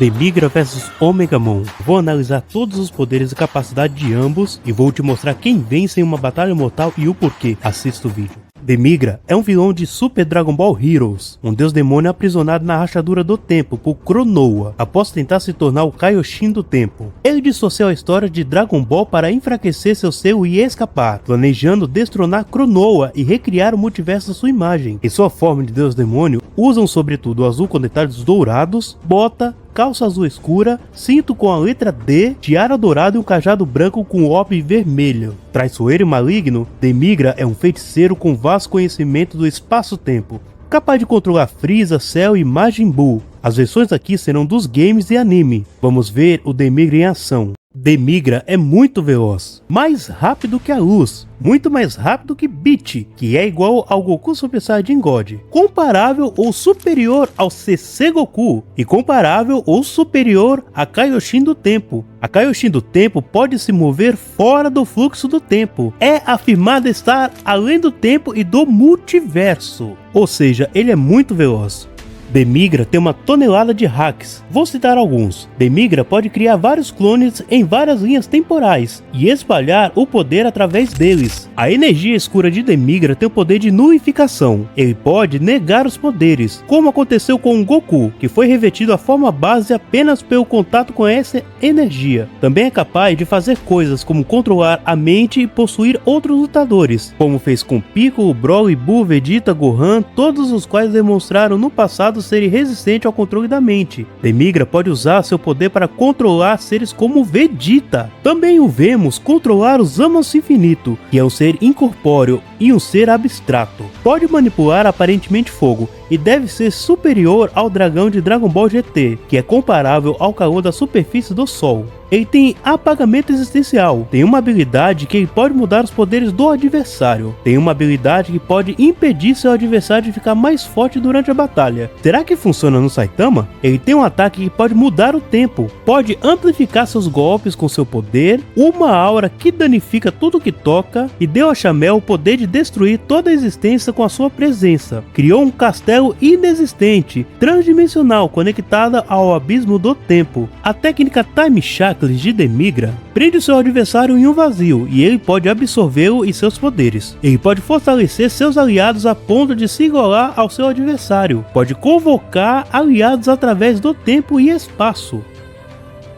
Demigra vs Omegamon. Vou analisar todos os poderes e capacidade de ambos e vou te mostrar quem vence em uma batalha mortal e o porquê. Assista o vídeo. Demigra é um vilão de Super Dragon Ball Heroes, um deus demônio aprisionado na rachadura do tempo por Cronoa, após tentar se tornar o Kaioshin do tempo. Ele dissociou a história de Dragon Ball para enfraquecer seu ser e escapar, planejando destronar Cronoa e recriar o multiverso à sua imagem. Em sua forma de deus demônio, usam sobretudo azul com detalhes dourados, bota, calça azul escura, cinto com a letra D, tiara dourada e um cajado branco com orbe vermelho. Traiçoeiro e maligno, Demigra é um feiticeiro com vasto conhecimento do espaço-tempo, capaz de controlar Frieza, Cell e Majin Buu. As versões aqui serão dos games e anime. Vamos ver o Demigra em ação. Demigra é muito veloz, mais rápido que a luz, muito mais rápido que Beat, que é igual ao Goku Super Saiyajin God, comparável ou superior ao CC Goku e comparável ou superior a Kaioshin do tempo. A Kaioshin do tempo pode se mover fora do fluxo do tempo, é afirmado estar além do tempo e do multiverso, ou seja, ele é muito veloz. Demigra tem uma tonelada de hacks, vou citar alguns. Demigra pode criar vários clones em várias linhas temporais e espalhar o poder através deles. A energia escura de Demigra tem o poder de nulificação, ele pode negar os poderes, como aconteceu com o Goku, que foi revestido a forma base apenas pelo contato com essa energia. Também é capaz de fazer coisas como controlar a mente e possuir outros lutadores, como fez com Piccolo, Broly, Buu, Vegeta, Gohan, todos os quais demonstraram no passado ser resistente ao controle da mente. Demigra pode usar seu poder para controlar seres como Vegeta. Também o vemos controlar os Zamas Infinito, que é um ser incorpóreo e um ser abstrato. Pode manipular aparentemente fogo e deve ser superior ao dragão de Dragon Ball GT, que é comparável ao calor da superfície do Sol. Ele tem apagamento existencial, tem uma habilidade que ele pode mudar os poderes do adversário, tem uma habilidade que pode impedir seu adversário de ficar mais forte durante a batalha. Será que funciona no Saitama? Ele tem um ataque que pode mudar o tempo, pode amplificar seus golpes com seu poder, uma aura que danifica tudo que toca e deu a Chamel o poder de destruir toda a existência com a sua presença. Criou um castelo inexistente, transdimensional, conectada ao abismo do tempo. A técnica Time Shackles de Demigra prende seu adversário em um vazio e ele pode absorvê-lo e seus poderes. Ele pode fortalecer seus aliados a ponto de se igualar ao seu adversário. Pode convocar aliados através do tempo e espaço.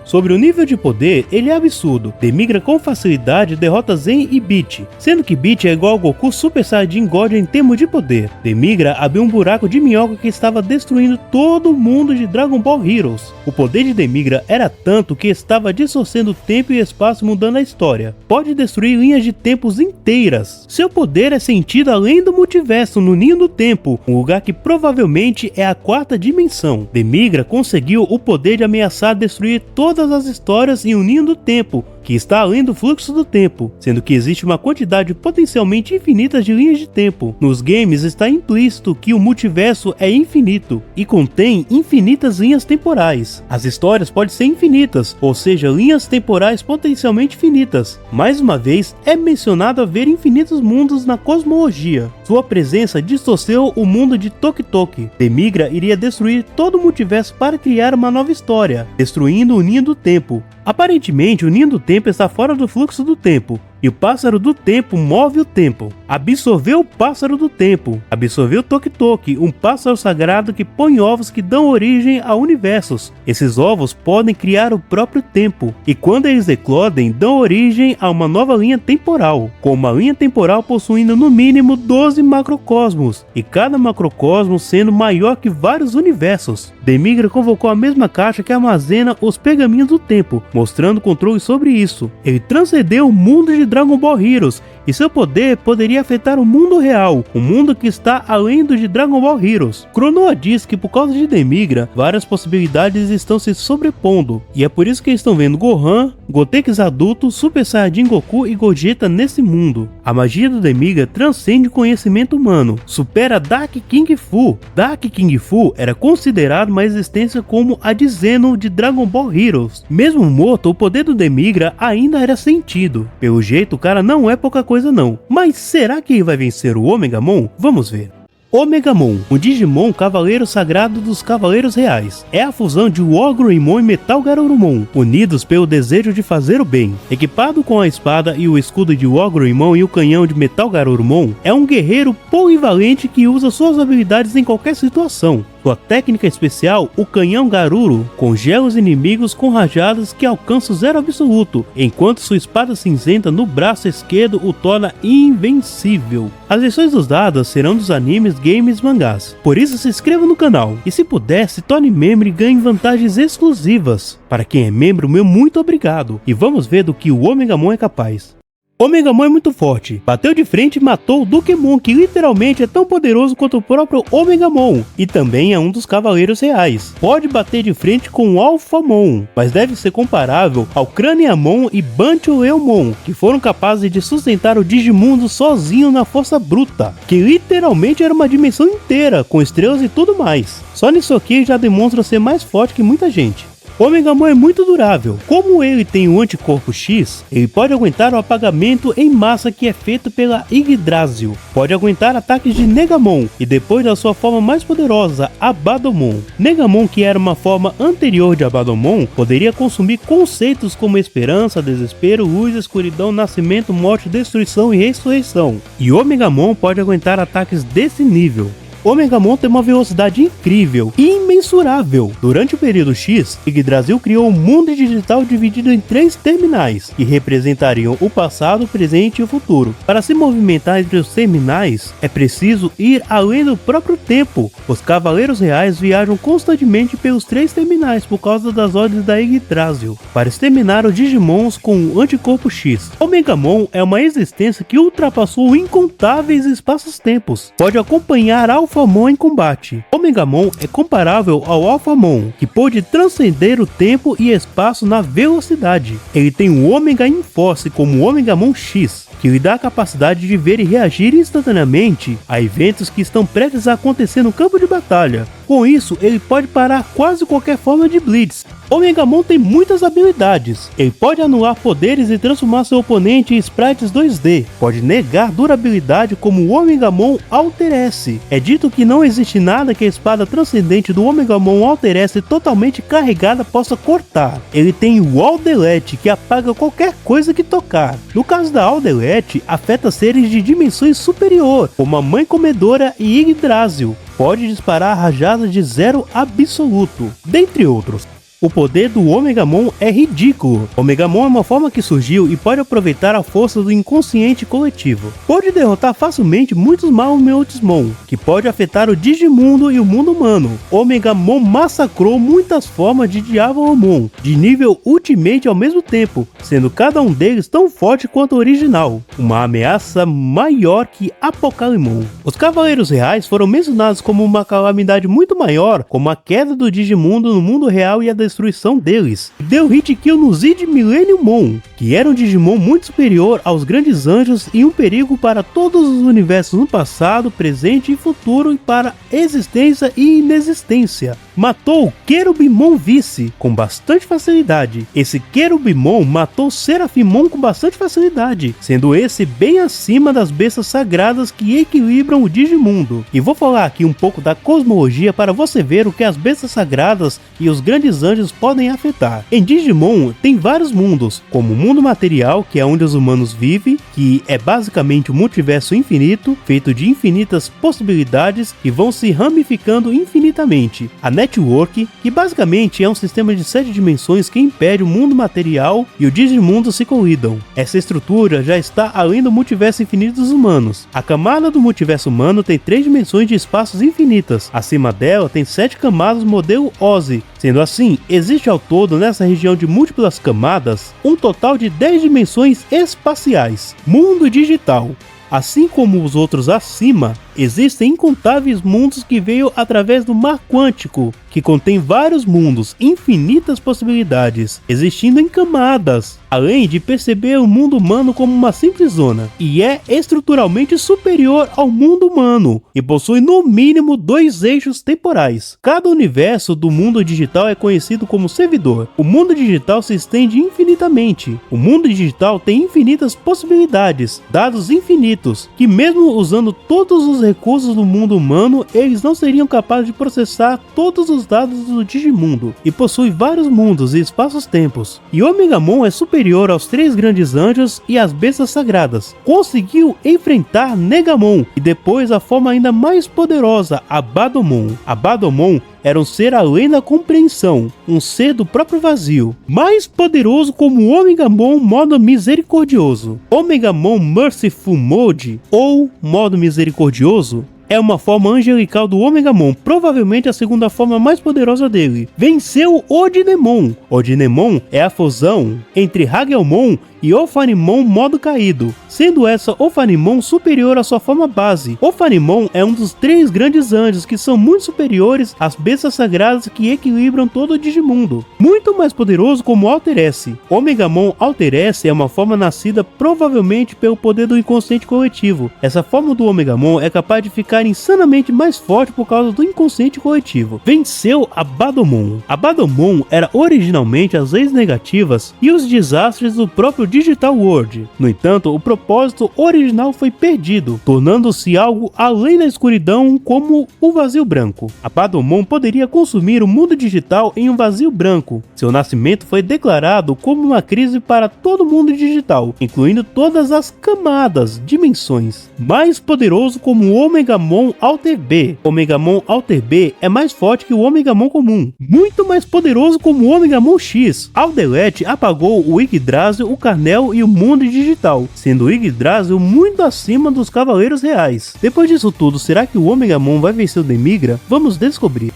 Sobre o nível de poder, ele é absurdo. Demigra com facilidade derrota Zen e Beat, sendo que Beat é igual ao Goku Super Saiyajin God em termos de poder. Demigra abriu um buraco de minhoca que estava destruindo todo o mundo de Dragon Ball Heroes. O poder de Demigra era tanto que estava distorcendo tempo e espaço, mudando a história. Pode destruir linhas de tempos inteiras. Seu poder é sentido além do multiverso, no Ninho do Tempo, um lugar que provavelmente é a quarta dimensão. Demigra conseguiu o poder de ameaçar destruir todas as histórias em um Ninho do Tempo, que está além do fluxo do tempo, sendo que existe uma quantidade potencialmente infinita de linhas de tempo. Nos games está implícito que o multiverso é infinito e contém infinitas linhas temporais. As histórias podem ser infinitas, ou seja, linhas temporais potencialmente infinitas. Mais uma vez, é mencionado haver infinitos mundos na cosmologia. Sua presença distorceu o mundo de Toki Toki. Demigra iria destruir todo o multiverso para criar uma nova história, destruindo o Ninho do Tempo. Aparentemente, o Ninho do Tempo está fora do fluxo do tempo, e o pássaro do tempo move o tempo. Absorveu o pássaro do tempo. Absorveu Toki Toki, um pássaro sagrado que põe ovos que dão origem a universos. Esses ovos podem criar o próprio tempo, e quando eles eclodem, dão origem a uma nova linha temporal, com uma linha temporal possuindo no mínimo 12 macrocosmos, e cada macrocosmo sendo maior que vários universos. Demigra convocou a mesma caixa que armazena os pergaminhos do tempo, mostrando controle sobre isso. Ele transcendeu o mundo de Dragon Ball Heroes e seu poder poderia afetar o mundo real, um mundo que está além do de Dragon Ball Heroes. Cronoa diz que por causa de Demigra, várias possibilidades estão se sobrepondo, e é por isso que estão vendo Gohan, Gotenks adulto, Super Saiyajin Goku e Gogeta nesse mundo. A magia do Demigra transcende o conhecimento humano, supera Dark King Fu. Dark King Fu era considerado uma existência como a de Zeno de Dragon Ball Heroes. Mesmo morto, o poder do Demigra ainda era sentido. Pelo jeito, o cara não é pouca coisa não. Mas será que ele vai vencer o Omegamon? Vamos ver. Omegamon, um Digimon cavaleiro sagrado dos Cavaleiros Reais. É a fusão de Ogreymon e Metal Garurumon, unidos pelo desejo de fazer o bem. Equipado com a espada e o escudo de Ogreymon e o canhão de Metal Garurumon, é um guerreiro polivalente que usa suas habilidades em qualquer situação. Sua técnica especial, o Canhão Garuru, congela os inimigos com rajadas que alcançam zero absoluto, enquanto sua espada cinzenta no braço esquerdo o torna invencível. As lições usadas serão dos animes, games e mangás, por isso se inscreva no canal, e se puder, se torne membro e ganhe vantagens exclusivas. Para quem é membro, meu muito obrigado, e vamos ver do que o Omegamon é capaz. Omegamon é muito forte, bateu de frente e matou o Dukemon, que literalmente é tão poderoso quanto o próprio Omegamon, e também é um dos Cavaleiros Reais. Pode bater de frente com o Alphamon, mas deve ser comparável ao Craniamon e Bancholeomon, que foram capazes de sustentar o Digimundo sozinho na força bruta, que literalmente era uma dimensão inteira, com estrelas e tudo mais. Só nisso aqui já demonstra ser mais forte que muita gente. O Omegamon é muito durável. Como ele tem o anticorpo X, ele pode aguentar o apagamento em massa que é feito pela Yggdrasil. Pode aguentar ataques de Negamon e depois da sua forma mais poderosa, Abadomon. Negamon, que era uma forma anterior de Abadomon, poderia consumir conceitos como esperança, desespero, luz, escuridão, nascimento, morte, destruição e ressurreição. E Omegamon pode aguentar ataques desse nível. Omegamon tem uma velocidade incrível e imensurável. Durante o período X, Yggdrasil criou um mundo digital dividido em 3 terminais, que representariam o passado, o presente e o futuro. Para se movimentar entre os terminais, é preciso ir além do próprio tempo. Os Cavaleiros Reais viajam constantemente pelos 3 terminais por causa das ordens da Yggdrasil, para exterminar os Digimons com o anticorpo X. Omegamon é uma existência que ultrapassou incontáveis espaços-tempos. Pode acompanhar Alphamon em combate. Omegamon é comparável ao Alphamon, que pôde transcender o tempo e espaço na velocidade. Ele tem o Omega Inforce como o Omegamon X, que lhe dá a capacidade de ver e reagir instantaneamente a eventos que estão prestes a acontecer no campo de batalha. Com isso, ele pode parar quase qualquer forma de Blitz. Omegamon tem muitas habilidades. Ele pode anular poderes e transformar seu oponente em sprites 2D. Pode negar durabilidade como o Omegamon Alter S. É dito que não existe nada que a espada transcendente do Omegamon Alter S totalmente carregada possa cortar. Ele tem o All Delete, que apaga qualquer coisa que tocar. No caso da All Delete, afeta seres de dimensões superior, como a Mãe Comedora e Yggdrasil. Pode disparar rajadas de zero absoluto, dentre outros. O poder do Omegamon é ridículo. Omegamon é uma forma que surgiu e pode aproveitar a força do inconsciente coletivo. Pode derrotar facilmente muitos Maomeutismon, que pode afetar o Digimundo e o mundo humano. Omegamon massacrou muitas formas de Diabolomon, de nível Ultimate ao mesmo tempo, sendo cada um deles tão forte quanto o original. Uma ameaça maior que Apocalimon. Os Cavaleiros Reais foram mencionados como uma calamidade muito maior, como a queda do Digimundo no mundo real e a destruição deles. Deu hit kill no Zid Millenniummon, que era um Digimon muito superior aos grandes anjos e um perigo para todos os universos no passado, presente e futuro e para existência e inexistência. Matou o Querubimon Vice com bastante facilidade. Esse Querubimon matou Serafimon com bastante facilidade, sendo esse bem acima das bestas sagradas que equilibram o Digimundo. E vou falar aqui um pouco da cosmologia para você ver o que as bestas sagradas e os grandes anjos podem afetar. Em Digimon tem vários mundos, como o mundo material, que é onde os humanos vivem, que é basicamente um multiverso infinito, feito de infinitas possibilidades que vão se ramificando infinitamente. A Network, que basicamente é um sistema de 7 dimensões que impede o mundo material e o Digimundo se colidam. Essa estrutura já está além do multiverso infinito dos humanos. A camada do multiverso humano tem 3 dimensões de espaços infinitas. Acima dela tem 7 camadas modelo Ozzy. Sendo assim, existe ao todo nessa região de múltiplas camadas um total de 10 dimensões espaciais. Mundo digital. Assim como os outros acima, existem incontáveis mundos que veio através do mar quântico, que contém vários mundos, infinitas possibilidades, existindo em camadas, além de perceber o mundo humano como uma simples zona, e é estruturalmente superior ao mundo humano, e possui no mínimo 2 eixos temporais. Cada universo do mundo digital é conhecido como servidor. O mundo digital se estende infinitamente. O mundo digital tem infinitas possibilidades, dados infinitos, que mesmo usando todos os recursos do mundo humano, eles não seriam capazes de processar todos os dados do Digimundo, e possui vários mundos e espaços-tempos. E Omegamon é superior aos 3 grandes anjos e às bestas sagradas. Conseguiu enfrentar Negamon, e depois a forma ainda mais poderosa, Abadomon. Abadomon era um ser além da compreensão, um ser do próprio vazio, mais poderoso como o Omegamon modo misericordioso. Omegamon Merciful Mode, ou modo misericordioso, é uma forma angelical do Omegamon, provavelmente a segunda forma mais poderosa dele. Venceu Odinemon. Odinemon é a fusão entre Hagelmon e Ophanimon modo caído, sendo essa Ophanimon superior à sua forma base. Ophanimon é um dos 3 grandes anjos que são muito superiores às bestas sagradas que equilibram todo o Digimundo. Muito mais poderoso como Alter S. Omegamon Alter S é uma forma nascida provavelmente pelo poder do inconsciente coletivo. Essa forma do Omegamon é capaz de ficar insanamente mais forte por causa do inconsciente coletivo. Venceu Abadomon. Abadomon era originalmente as leis negativas e os desastres do próprio Digital World. No entanto, o propósito original foi perdido, tornando-se algo além da escuridão, como o vazio branco. Abadomon poderia consumir o mundo digital em um vazio branco. Seu nascimento foi declarado como uma crise para todo o mundo digital, incluindo todas as camadas, dimensões. Mais poderoso como o Omegamon Alter B. Omegamon Alter B é mais forte que o Omegamon comum. Muito mais poderoso como o Omegamon X. Aldelet apagou o Yggdrasil, o Carnel e o mundo digital, sendo o Yggdrasil muito acima dos Cavaleiros Reais. Depois disso tudo, será que o Omegamon vai vencer o Demigra? Vamos descobrir.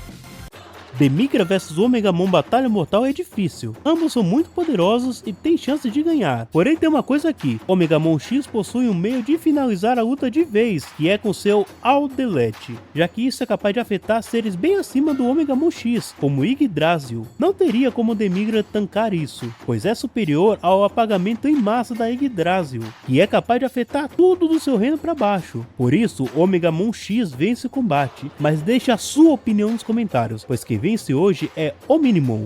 Demigra vs Omegamon Batalha Mortal é difícil. Ambos são muito poderosos e têm chance de ganhar. Porém tem uma coisa aqui, Omegamon X possui um meio de finalizar a luta de vez, que é com seu Aldelet, já que isso é capaz de afetar seres bem acima do Omegamon X, como Yggdrasil. Não teria como Demigra tancar isso, pois é superior ao apagamento em massa da Yggdrasil, e é capaz de afetar tudo do seu reino para baixo. Por isso, Omegamon X vence o combate, mas deixe a sua opinião nos comentários, pois quem vence hoje é Ominimon.